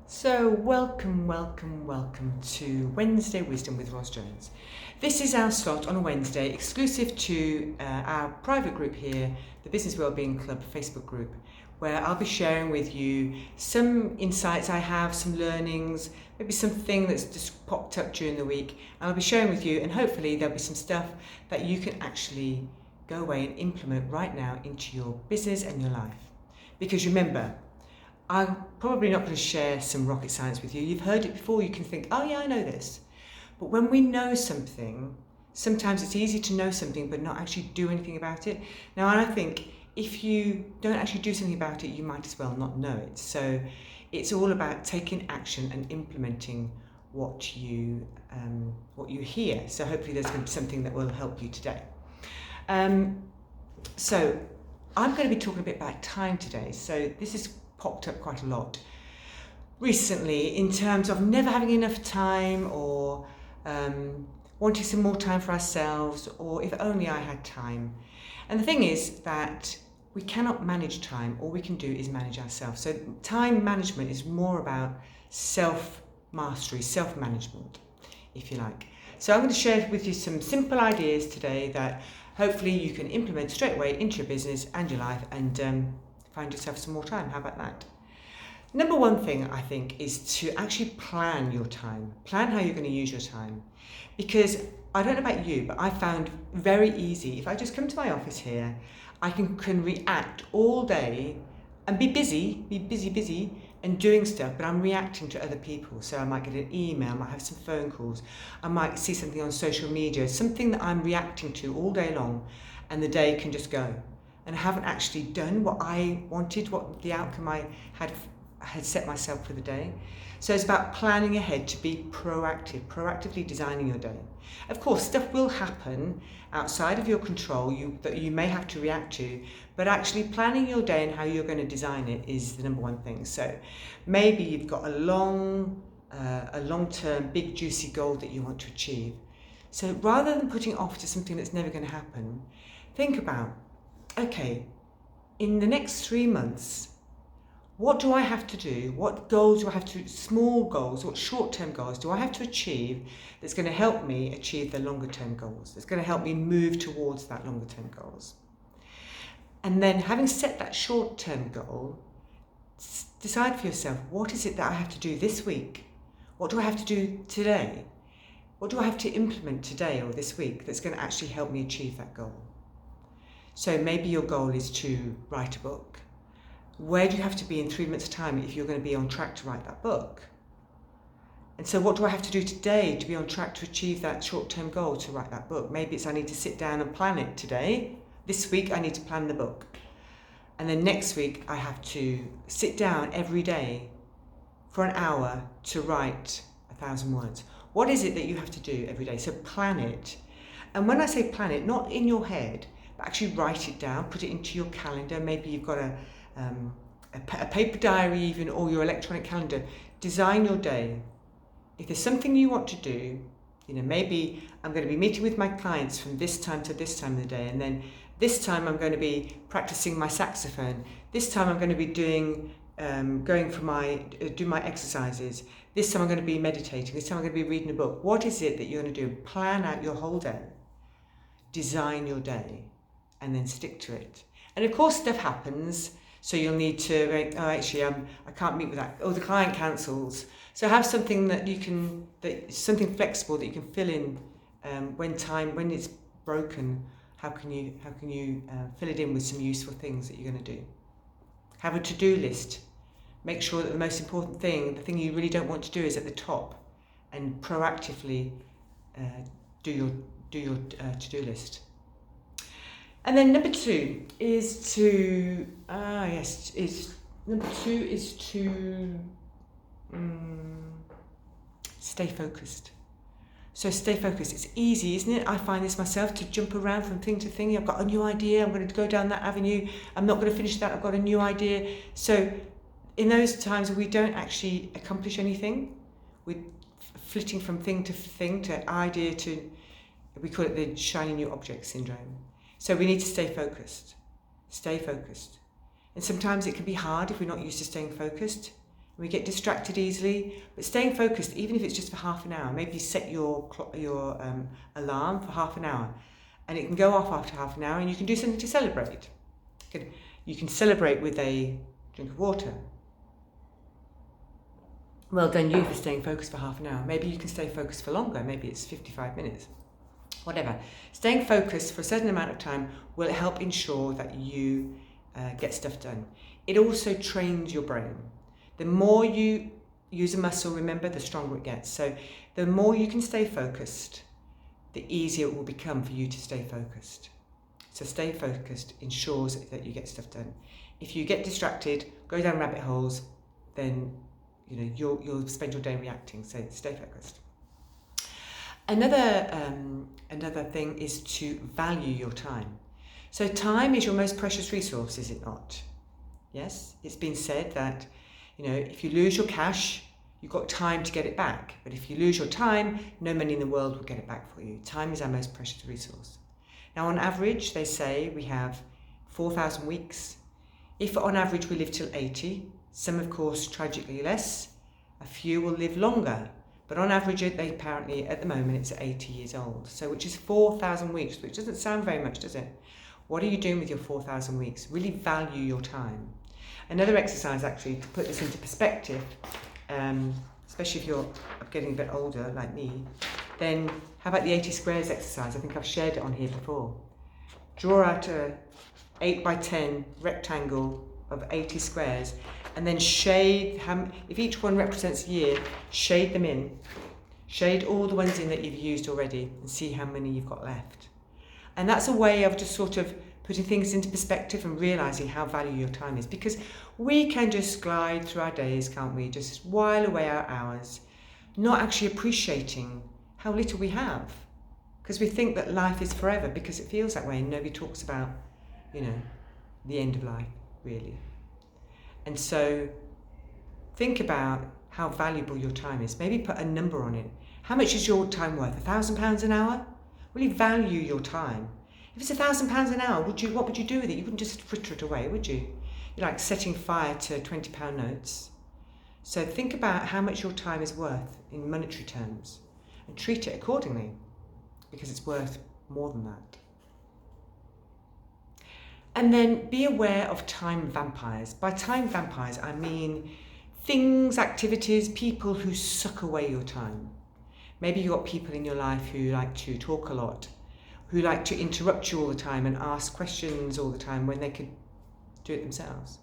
So welcome to Wednesday Wisdom with Ros Jones. This is our slot on a Wednesday exclusive to our private group here, the Business Wellbeing Club Facebook group, where I'll be sharing with you some insights I have, some learnings, maybe something that's just popped up during the week, and I'll be sharing with you, and hopefully there'll be some stuff that you can actually go away and implement right now into your business and your life. Because remember, I'm probably not going to share some rocket science with you. You've heard it before, you can think, oh yeah, I know this. But when we know something, sometimes it's easy to know something but not actually do anything about it. Now, and I think if you don't actually do something about it, you might as well not know it. So it's all about taking action and implementing what you hear. So hopefully there's going to be something that will help you today. So I'm going to be talking a bit about time today. So this is popped up quite a lot recently in terms of never having enough time, or wanting some more time for ourselves, or if only I had time. And the thing is that we cannot manage time. All we can do is manage ourselves. So time management is more about self-mastery, self-management, if you like. So I'm going to share with you some simple ideas today that hopefully you can implement straight away into your business and your life, and find yourself some more time. How about that? Number one thing I think is to actually plan your time. Plan how you're going to use your time. Because I don't know about you, but I found very easy, if I just come to my office here, I can react all day and be busy and doing stuff, but I'm reacting to other people. So I might get an email, I might have some phone calls, I might see something on social media, something that I'm reacting to all day long, and the day can just go. And I haven't actually done what I wanted, what the outcome I had set myself for the day. So it's about planning ahead to be proactively designing your day. Of course, stuff will happen outside of your control that you may have to react to, but actually planning your day and how you're going to design it is the number one thing. So maybe you've got a long-term, big, juicy goal that you want to achieve. So rather than putting it off to something that's never going to happen, think about, okay, in the next 3 months, what do I have to do? What goals do I have to, small goals, what short-term goals do I have to achieve that's going to help me achieve the longer-term goals, that's going to help me move towards that longer-term goals? And then having set that short-term goal, decide for yourself, what is it that I have to do this week? What do I have to do today? What do I have to implement today or this week that's going to actually help me achieve that goal? So maybe your goal is to write a book. Where do you have to be in 3 months' time if you're going to be on track to write that book? And so what do I have to do today to be on track to achieve that short-term goal to write that book? Maybe it's I need to sit down and plan it today. This week I need to plan the book. And then next week I have to sit down every day for an hour to write 1,000 words. What is it that you have to do every day? So plan it. And when I say plan it, not in your head, but actually write it down, put it into your calendar. Maybe you've got a paper diary even, or your electronic calendar. Design your day. If there's something you want to do, maybe I'm going to be meeting with my clients from this time to this time of the day, and then this time I'm going to be practicing my saxophone. This time I'm going to be do my exercises. This time I'm going to be meditating. This time I'm going to be reading a book. What is it that you're going to do? Plan out your whole day. Design your day, and then stick to it. And of course stuff happens, so you'll need to, I can't meet with that, or the client cancels. So have something something flexible that you can fill in when it's broken. How can you fill it in with some useful things that you're going to do? Have a to-do list. Make sure that the most important thing, the thing you really don't want to do, is at the top, and proactively do your to-do list. And then number two is to stay focused. So stay focused. It's easy, isn't it? I find this myself, to jump around from thing to thing. I've got a new idea. I'm going to go down that avenue. I'm not going to finish that. I've got a new idea. So in those times we don't actually accomplish anything. We're flitting from thing to idea to, we call it the shiny new object syndrome. So we need to stay focused. And sometimes it can be hard if we're not used to staying focused. We get distracted easily, but staying focused, even if it's just for half an hour, maybe set your alarm for half an hour, and it can go off after half an hour, and you can do something to celebrate. You can celebrate with a drink of water. Well done you for staying focused for half an hour. Maybe you can stay focused for longer. Maybe it's 55 minutes. Whatever. Staying focused for a certain amount of time will help ensure that you get stuff done. It also trains your brain. The more you use a muscle, remember, the stronger it gets. So the more you can stay focused, the easier it will become for you to stay focused. So stay focused ensures that you get stuff done. If you get distracted, go down rabbit holes, then you'll spend your day reacting. So stay focused. Another thing is to value your time. So time is your most precious resource, is it not? Yes, it's been said that if you lose your cash, you've got time to get it back. But if you lose your time, no money in the world will get it back for you. Time is our most precious resource. Now, on average, they say we have 4,000 weeks. If on average we live till 80, some of course tragically less, a few will live longer. But on average, they apparently at the moment it's 80 years old. So which is 4,000 weeks, which doesn't sound very much, does it? What are you doing with your 4,000 weeks? Really value your time. Another exercise, actually, to put this into perspective, especially if you're getting a bit older like me, then how about the 80 squares exercise? I think I've shared it on here before. Draw out a 8 by 10 rectangle of 80 squares and then shade, if each one represents a year, shade them in. Shade all the ones in that you've used already and see how many you've got left. And that's a way of just sort of putting things into perspective and realising how valuable your time is, because we can just glide through our days, can't we? Just while away our hours, not actually appreciating how little we have, because we think that life is forever because it feels that way and nobody talks about, the end of life, really. And so think about how valuable your time is. Maybe put a number on it. How much is your time worth? £1,000 an hour? Really value your time. If it's £1,000 an hour, what would you do with it? You wouldn't just fritter it away, would you? You're like setting fire to £20 notes. So think about how much your time is worth in monetary terms and treat it accordingly, because it's worth more than that. And then be aware of time vampires. By time vampires, I mean things, activities, people who suck away your time. Maybe you've got people in your life who like to talk a lot, who like to interrupt you all the time and ask questions all the time when they could do it themselves.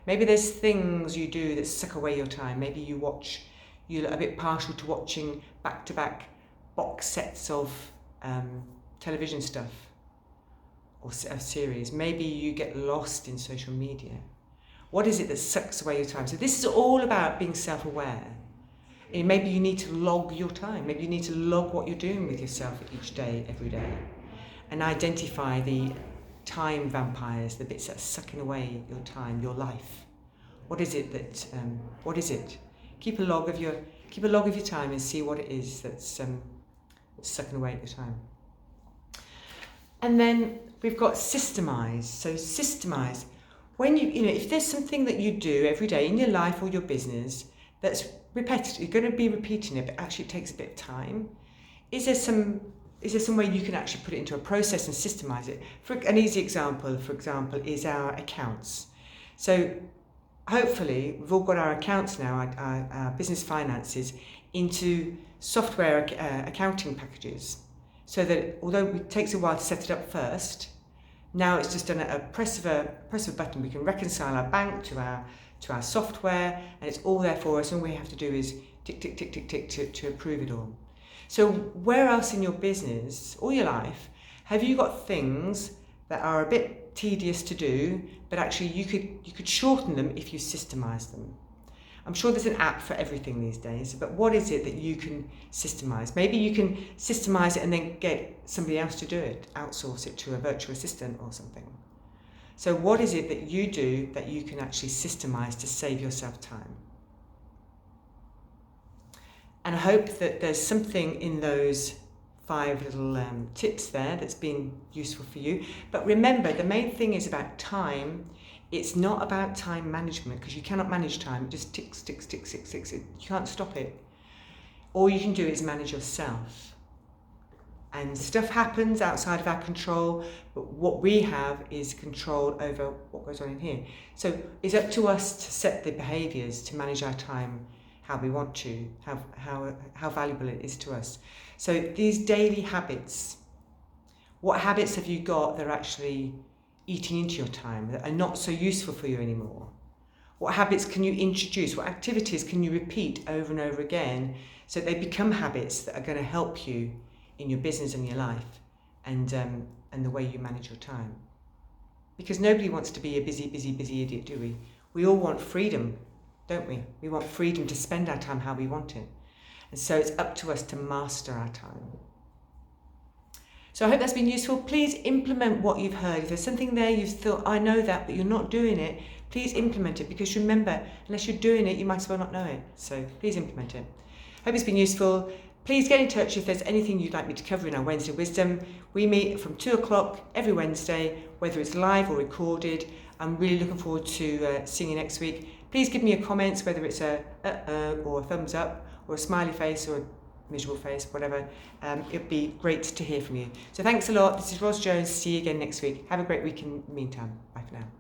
Maybe there's things you do that suck away your time. Maybe you're a bit partial to watching back-to-back box sets of television stuff or a series. Maybe you get lost in social media. What is it that sucks away your time? So this is all about being self-aware. And maybe you need to log your time. Maybe you need to log what you're doing with yourself each day, every day, and identify the time vampires, the bits that are sucking away your time, your life. What is it that? What is it? Keep a log of your time and see what it is that's sucking away at your time. And then we've got systemize. So systemize. When if there's something that you do every day in your life or your business that's repetitive, you're going to be repeating it, but actually it takes a bit of time. Is there some way you can actually put it into a process and systemize it? For an easy example, is our accounts. So hopefully we've all got our accounts now, our business finances, into software accounting packages, so that although it takes a while to set it up first, now it's just done at a press of a button. We can reconcile our bank to our software, and it's all there for us. All we have to do is tick, tick, tick, tick, tick to approve it all. So where else in your business or your life have you got things that are a bit tedious to do, but actually you could shorten them if you systemize them? I'm sure there's an app for everything these days, but what is it that you can systemize? Maybe you can systemize it and then get somebody else to do it, outsource it to a virtual assistant or something. So what is it that you do that you can actually systemize to save yourself time? And I hope that there's something in those 5 little tips there that's been useful for you. But remember, the main thing is about time It's not about time management, because you cannot manage time. It just ticks, ticks, ticks, ticks, ticks. You can't stop it. All you can do is manage yourself. And stuff happens outside of our control, but what we have is control over what goes on in here. So it's up to us to set the behaviours to manage our time how we want to, how valuable it is to us. So these daily habits, what habits have you got that are actually eating into your time, that are not so useful for you anymore? What habits can you introduce? What activities can you repeat over and over again so they become habits that are going to help you in your business and your life, and the way you manage your time? Because nobody wants to be a busy idiot, do we? We all want freedom, don't we? We want freedom to spend our time how we want it. And so it's up to us to master our time. So I hope that's been useful. Please implement what you've heard. If there's something there you thought, I know that, but you're not doing it, please implement it, because remember, unless you're doing it, you might as well not know it. So please implement it. Hope it's been useful. Please get in touch if there's anything you'd like me to cover in our Wednesday Wisdom. We meet from 2 o'clock every Wednesday, whether it's live or recorded. I'm really looking forward to seeing you next week. Please give me a comment, whether it's a or a thumbs up, or a smiley face, or a miserable face, whatever. It'd be great to hear from you. So thanks a lot. This is Ros Jones. See you again next week. Have a great week in the meantime. Bye for now.